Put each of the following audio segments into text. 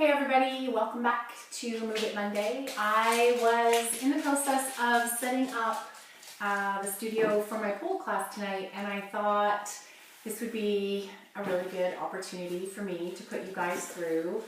Hey everybody, welcome back to Move It Monday. I was in the process of setting up the studio for my pole class tonight, and I thought this would be a really good opportunity for me to put you guys through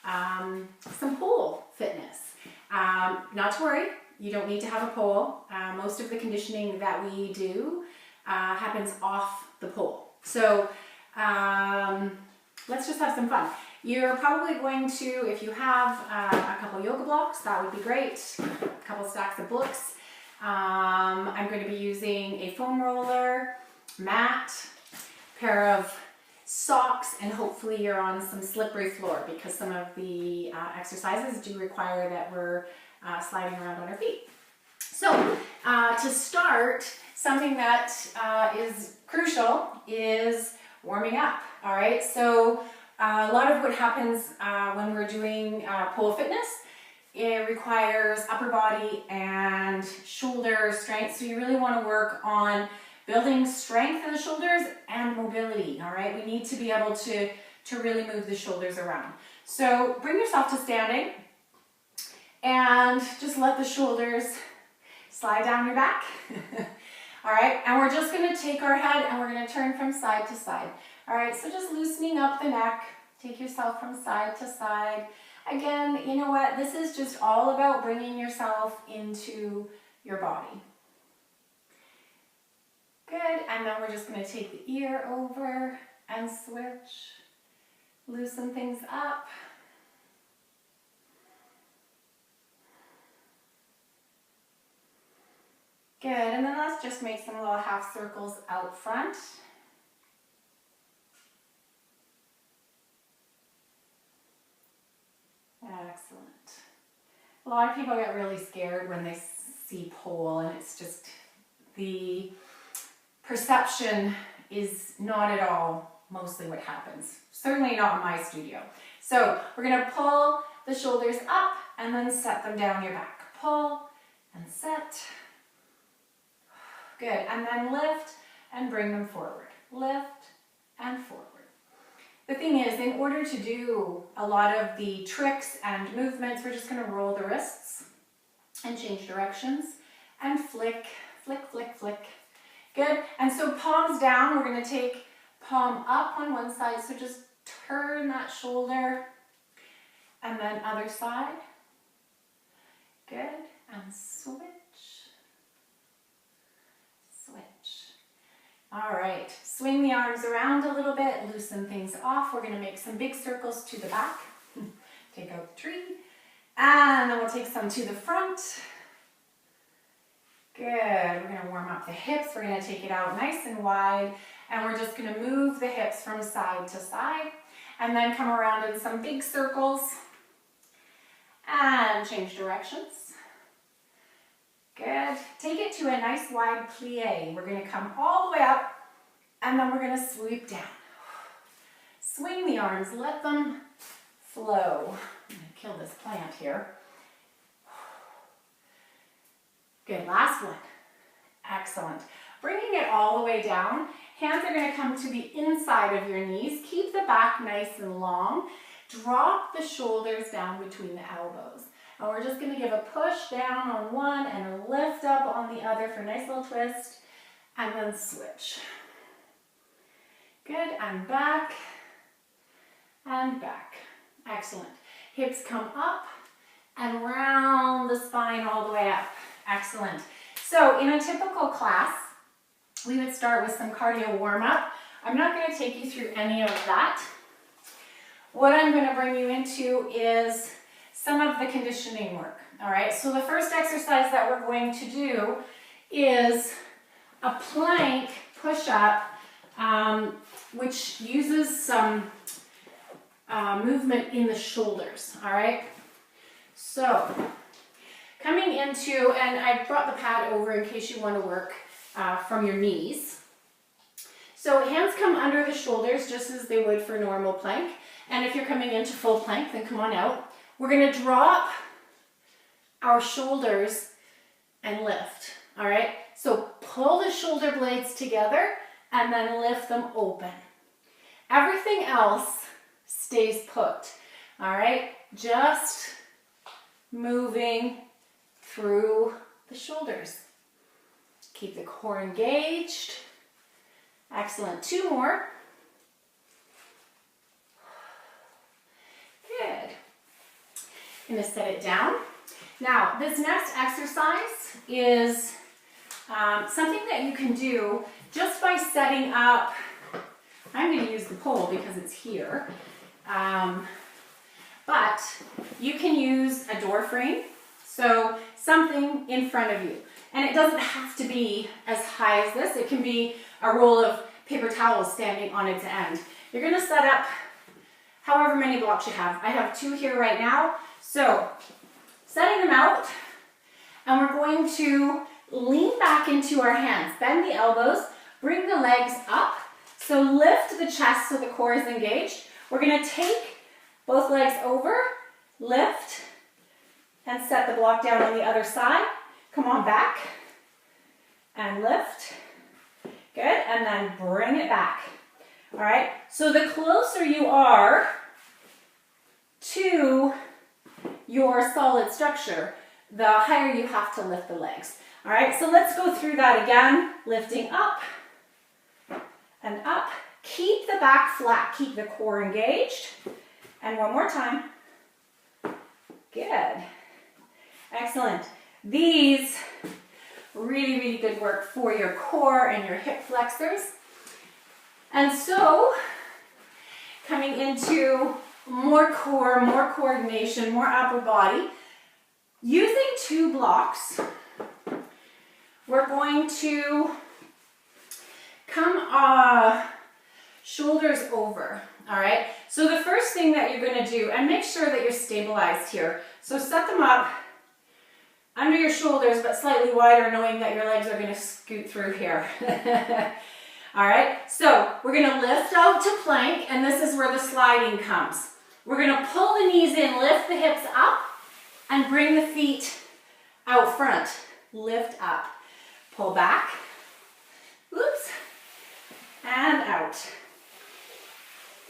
some pole fitness. Not to worry, you don't need to have a pole. Most of the conditioning that we do happens off the pole. So let's just have some fun. You're probably going to, if you have a couple yoga blocks, that would be great. A couple stacks of books. I'm going to be using a foam roller, mat, pair of socks, and hopefully you're on some slippery floor because some of the exercises do require that we're sliding around on our feet. So to start, something that is crucial is warming up. All right, so a lot of what happens when we're doing pole fitness, it requires upper body and shoulder strength. So you really want to work on building strength in the shoulders and mobility. All right, we need to be able to really move the shoulders around. So bring yourself to standing and just let the shoulders slide down your back. All right, and we're just going to take our head and we're going to turn from side to side. All right, so just loosening up the neck, take yourself from side to side. Again, you know what? This is just all about bringing yourself into your body. Good, and then we're just going to take the ear over and switch. Loosen things up. Good, and then let's just make some little half circles out front. Excellent. A lot of people get really scared when they see pole, and it's just the perception is not at all mostly what happens. Certainly not in my studio. So we're going to pull the shoulders up and then set them down your back. Pull and set. Good. And then lift and bring them forward. Lift and forward. The thing is, in order to do a lot of the tricks and movements, we're just going to roll the wrists and change directions and flick, flick, flick, flick. Good. And so palms down, we're going to take palm up on one side. So just turn that shoulder and then other side. Good. And switch. All right, swing the arms around a little bit, loosen things off. We're going to make some big circles to the back. Take out the tree. And then we'll take some to the front. Good. We're going to warm up the hips. We're going to take it out nice and wide. And we're just going to move the hips from side to side. And then come around in some big circles. And change directions. Good. Take it to a nice wide plie. We're going to come all the way up and then we're going to sweep down. Swing the arms, let them flow. I'm going to kill this plant here. Good. Last one. Excellent. Bringing it all the way down. Hands are going to come to the inside of your knees. Keep the back nice and long. Drop the shoulders down between the elbows. And we're just going to give a push down on one and a lift up on the other for a nice little twist. And then switch. Good. And back. And back. Excellent. Hips come up and round the spine all the way up. Excellent. So in a typical class, we would start with some cardio warm-up. I'm not going to take you through any of that. What I'm going to bring you into is some of the conditioning work. All right, so the first exercise that we're going to do is a plank push-up, which uses some movement in the shoulders. All right, so coming into, and I brought the pad over in case you want to work from your knees. So hands come under the shoulders just as they would for normal plank. And if you're coming into full plank, then come on out. We're going to drop our shoulders and lift, all right? So pull the shoulder blades together and then lift them open. Everything else stays put. All right, just moving through the shoulders. Keep the core engaged. Excellent. 2 more. Good. I'm going to set it down. Now, this next exercise is something that you can do just by setting up. I'm going to use the pole because it's here. But you can use a door frame, so something in front of you. And it doesn't have to be as high as this. It can be a roll of paper towels standing on its end. You're going to set up however many blocks you have. I have 2 here right now. So setting them out, and we're going to lean back into our hands. Bend the elbows, bring the legs up. So lift the chest so the core is engaged. We're going to take both legs over, lift, and set the block down on the other side. Come on back, and lift. Good, and then bring it back. All right, so the closer you are to your solid structure, the higher you have to lift the legs. All right, so let's go through that again. Lifting up and up. Keep the back flat, keep the core engaged. And one more time. Good. Excellent. These really, really good work for your core and your hip flexors. And so, coming into more core, more coordination, more upper body, using 2 blocks, we're going to come shoulders over, all right? So the first thing that you're gonna do, and make sure that you're stabilized here. So set them up under your shoulders, but slightly wider, knowing that your legs are gonna scoot through here. All right, so we're gonna lift out to plank, and this is where the sliding comes. We're gonna pull the knees in, lift the hips up, and bring the feet out front. Lift up, pull back, oops, and out.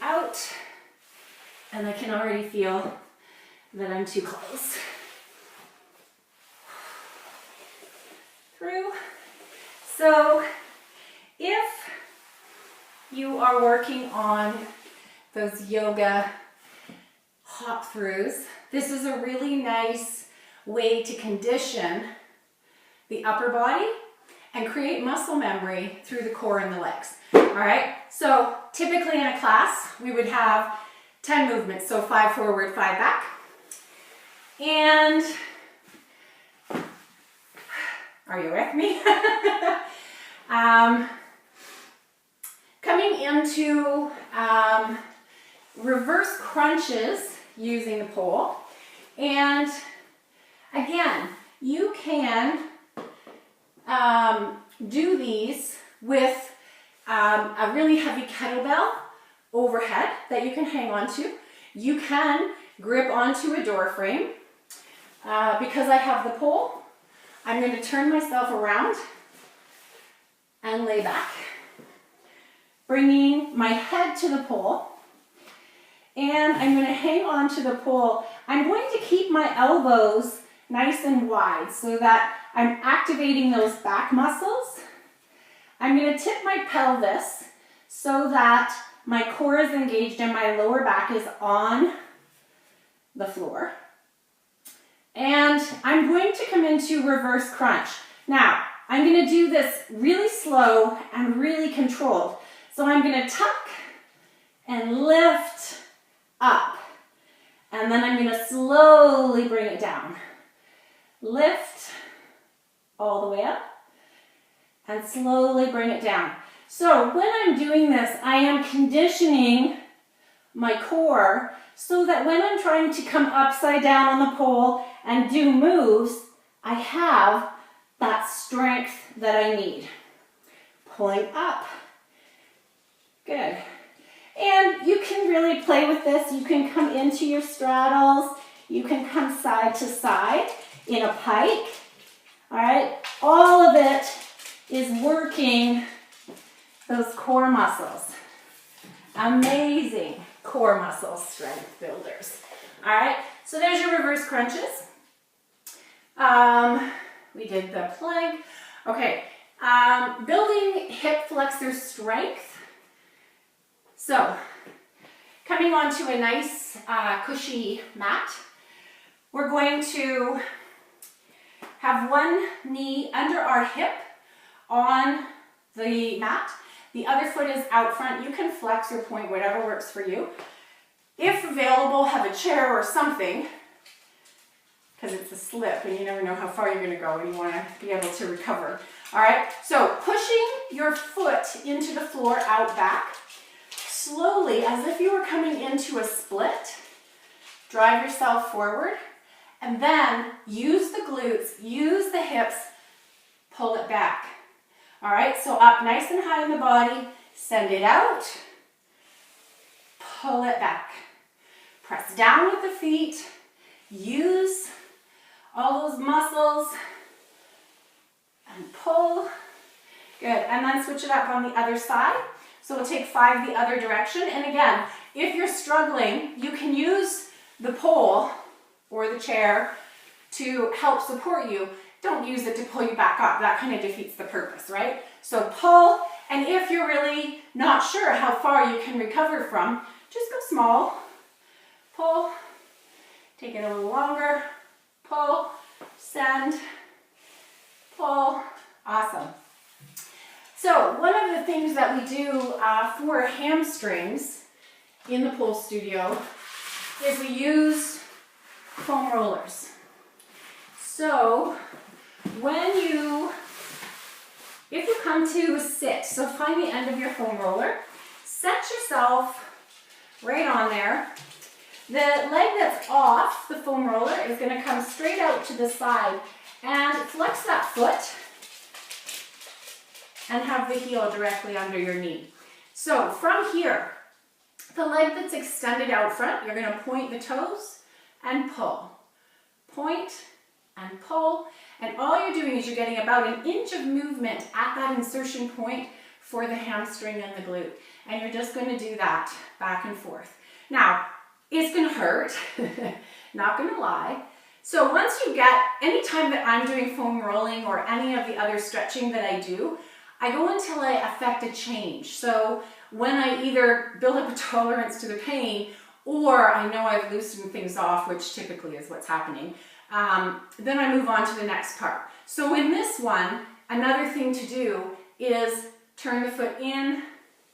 Out, and I can already feel that I'm too close. Through. So if you are working on those yoga hop throughs, this is a really nice way to condition the upper body and create muscle memory through the core and the legs. All right, so typically in a class, we would have 10 movements, so 5 forward, 5 back. And are you with me? Coming into reverse crunches using the pole. And again, you can do these with a really heavy kettlebell overhead that you can hang on to. You can grip onto a door frame. Because I have the pole, I'm going to turn myself around and lay back, bringing my head to the pole, and I'm going to hang on to the pole. I'm going to keep my elbows nice and wide so that I'm activating those back muscles. I'm going to tip my pelvis so that my core is engaged and my lower back is on the floor. And I'm going to come into reverse crunch. Now, I'm going to do this really slow and really controlled. So I'm going to tuck and lift up. And then I'm going to slowly bring it down. Lift all the way up and slowly bring it down. So when I'm doing this, I am conditioning my core so that when I'm trying to come upside down on the pole and do moves, I have that strength that I need. Pulling up. Good. And you can really play with this. You can come into your straddles. You can come side to side in a pike. All right. All of it is working those core muscles. Amazing. core muscle strength builders. All right, so there's your reverse crunches. We did the plank. Okay, building hip flexor strength. So, coming onto a nice cushy mat, we're going to have one knee under our hip on the mat. The other foot is out front. You can flex or point, whatever works for you. If available, have a chair or something, because it's a slip and you never know how far you're going to go and you want to be able to recover. All right, so pushing your foot into the floor out back, slowly, as if you were coming into a split, drive yourself forward, and then use the glutes, use the hips, pull it back. All right, so up nice and high in the body, send it out, pull it back. Press down with the feet, use all those muscles, and pull. Good, and then switch it up on the other side. So we'll take 5 the other direction. And again, if you're struggling, you can use the pole or the chair to help support you. Don't use it to pull you back up. That kind of defeats the purpose, right? So pull, and if you're really not sure how far you can recover from, just go small. Pull, take it a little longer, pull, send, pull. Awesome. So one of the things that we do for hamstrings in the pole studio is we use foam rollers. So if you come to a sit, so find the end of your foam roller, set yourself right on there. The leg that's off the foam roller is going to come straight out to the side and flex that foot and have the heel directly under your knee. So from here, the leg that's extended out front, you're going to point the toes and pull. Point and pull. And all you're doing is you're getting about an inch of movement at that insertion point for the hamstring and the glute. And you're just going to do that back and forth. Now, it's going to hurt, not going to lie. So once you get, anytime that I'm doing foam rolling or any of the other stretching that I do, I go until I affect a change. So when I either build up a tolerance to the pain or I know I've loosened things off, which typically is what's happening, then I move on to the next part. So in this one, another thing to do is turn the foot in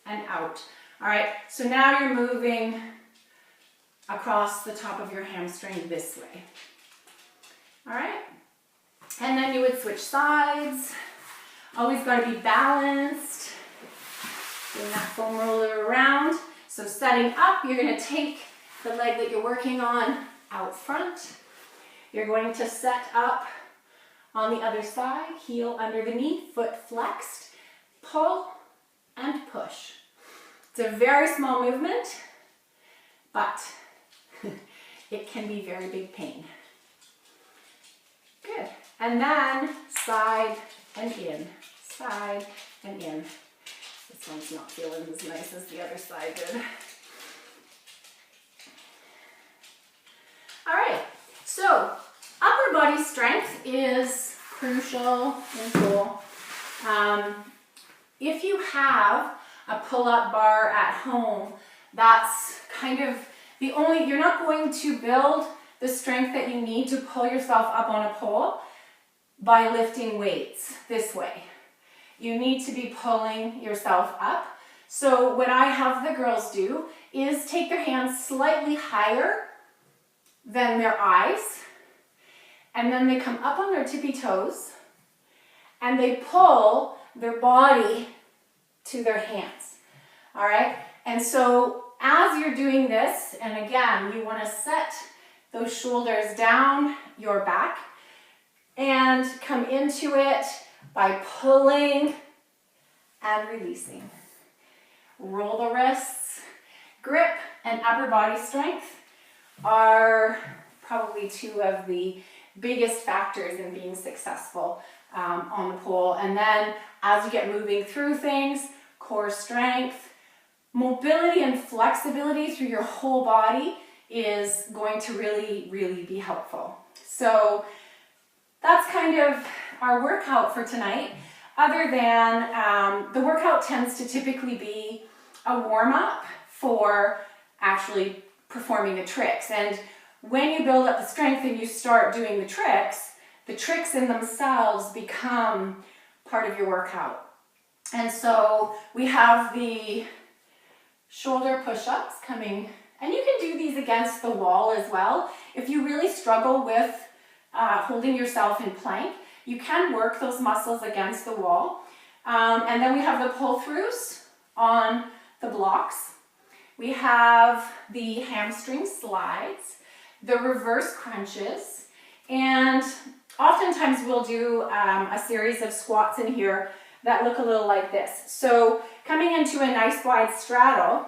and out. All right, so now you're moving across the top of your hamstring this way. All right, and then you would switch sides. Always got to be balanced. Bring that foam roller around. So setting up, you're going to take the leg that you're working on out front. You're going to set up on the other side, heel under the knee, foot flexed, pull and push. It's a very small movement, but it can be very big pain. Good. And then side and in, side and in. This one's not feeling as nice as the other side did. All right, so upper body strength is crucial in pole. If you have a pull-up bar at home, that's kind of the only, you're not going to build the strength that you need to pull yourself up on a pole by lifting weights this way. You need to be pulling yourself up. So what I have the girls do is take their hands slightly higher than their eyes, and then they come up on their tippy toes and they pull their body to their hands. All right, and so as you're doing this, and again, you want to set those shoulders down your back and come into it by pulling and releasing. Roll the wrists. Grip and upper body strength are probably two of the biggest factors in being successful on the pole. And then as you get moving through things, core strength, mobility and flexibility through your whole body is going to really, really be helpful. So that's kind of our workout for tonight. Other than the workout tends to typically be a warm-up for actually performing the tricks. And when you build up the strength and you start doing the tricks in themselves become part of your workout. And so we have the shoulder push-ups coming, and you can do these against the wall as well. If you really struggle with holding yourself in plank, you can work those muscles against the wall. And then we have the pull-throughs on the blocks. We have the hamstring slides, the reverse crunches, and oftentimes we'll do a series of squats in here that look a little like this. So coming into a nice wide straddle,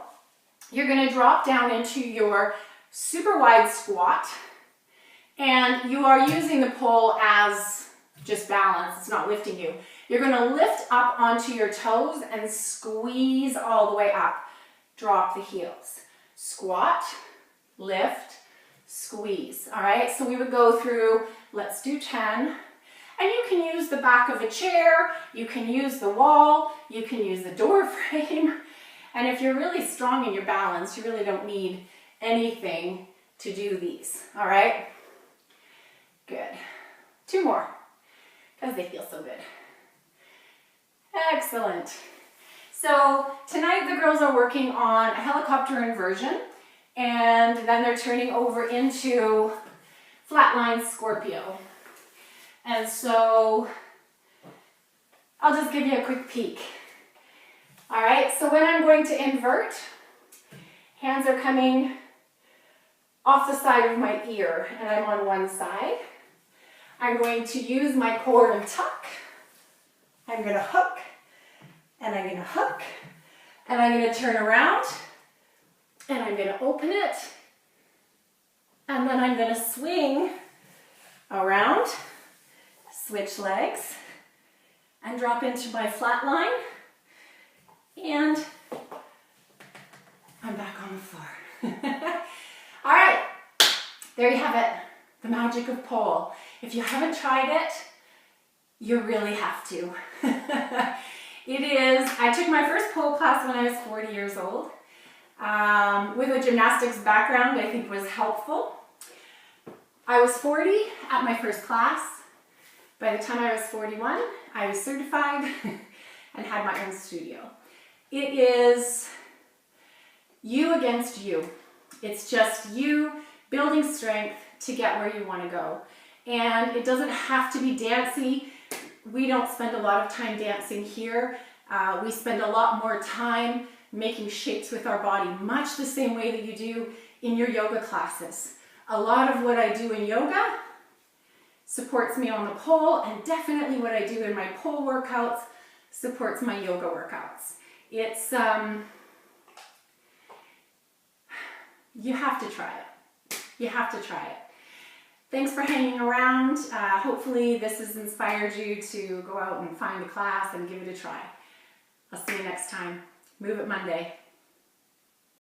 you're going to drop down into your super wide squat, and you are using the pole as just balance. It's not lifting you. You're going to lift up onto your toes and squeeze all the way up. Drop the heels. Squat, lift, squeeze. All right, so we would go through, let's do 10. And you can use the back of a chair, you can use the wall, you can use the door frame. And if you're really strong in your balance, you really don't need anything to do these. All right? Good. 2 more, because they feel so good. Excellent. So tonight the girls are working on a helicopter inversion, and then they're turning over into flatline Scorpio. And so I'll just give you a quick peek. All right, so when I'm going to invert, hands are coming off the side of my ear, and I'm on one side. I'm going to use my core and tuck. I'm going to hook, and I'm going to hook, and I'm going to turn around, and I'm going to open it, and then I'm going to swing around, switch legs, and drop into my flat line, and I'm back on the floor. All right, there you have it, the magic of pole. If you haven't tried it, you really have to. It is, I took my first pole class when I was 40 years old. With a gymnastics background, I think was helpful. I was 40 at my first class. By the time I was 41, I was certified and had my own studio. It is you against you. It's just you building strength to get where you want to go. And it doesn't have to be dancey. We don't spend a lot of time dancing here. We spend a lot more time making shapes with our body, much the same way that you do in your yoga classes. A lot of what I do in yoga supports me on the pole, and definitely what I do in my pole workouts supports my yoga workouts. It's, you have to try it. You have to try it. Thanks for hanging around. Hopefully this has inspired you to go out and find a class and give it a try. I'll see you next time. Move It Monday.